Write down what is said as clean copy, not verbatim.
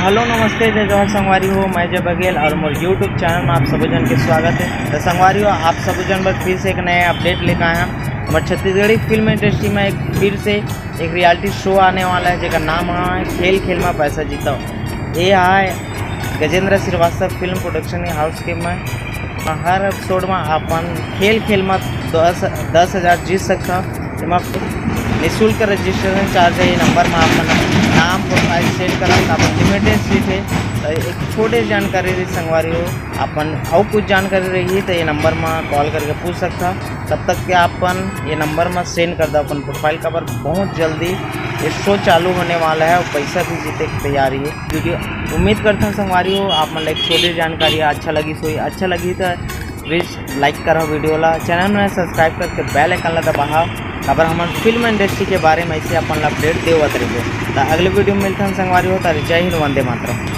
Hello नमस्ते जय जोहर संगवारी हो, मैं जय बघेल और मोर यूट्यूब चैनल में आप सभी जन के स्वागत है। तो संगवारी हो, आप सभी जन पर फिर से एक नए अपडेट लेकर आए हैं। हमारे छत्तीसगढ़ी फिल्म इंडस्ट्री में फिर से एक रियलिटी शो आने वाला है जिसका नाम है खेल खेल में पैसा जीता। ये है Gajendra Srivastava film production house के में हर एपिसोड में अपन खेल खेल में 10,000 जीत सकता। निःशुल्क रजिस्ट्रेशन चार्ज है। ये नंबर में अपन नाम प्रोफाइल सेट करा अपन लिमिटेड सीट है। तो एक छोटे जानकारी रही संगवारी हो, अपन और कुछ जानकारी रही तो ये नंबर में कॉल करके पूछ सकता। तब तक के अपन ये नंबर में सेंड कर दो अपन प्रोफाइल कवर। बहुत जल्दी ये शो चालू होने वाला है और पैसा भी जीते की तैयारी है। वीडियो उम्मीद करता हूँ संगवारी हो आप मतलब छोटी जानकारी अच्छा लगी तो प्लीज़ लाइक करो वीडियो ला, चैनल में सब्सक्राइब करके बेल आइकन ला दबाओ। खबर हमारे फिल्म इंडस्ट्री के बारे में ऐसे अपन अपडेट देवत रहिए। तो अगले वीडियो में मिलते हैं संगवारी हो। जय हिंद, वंदे मातरम।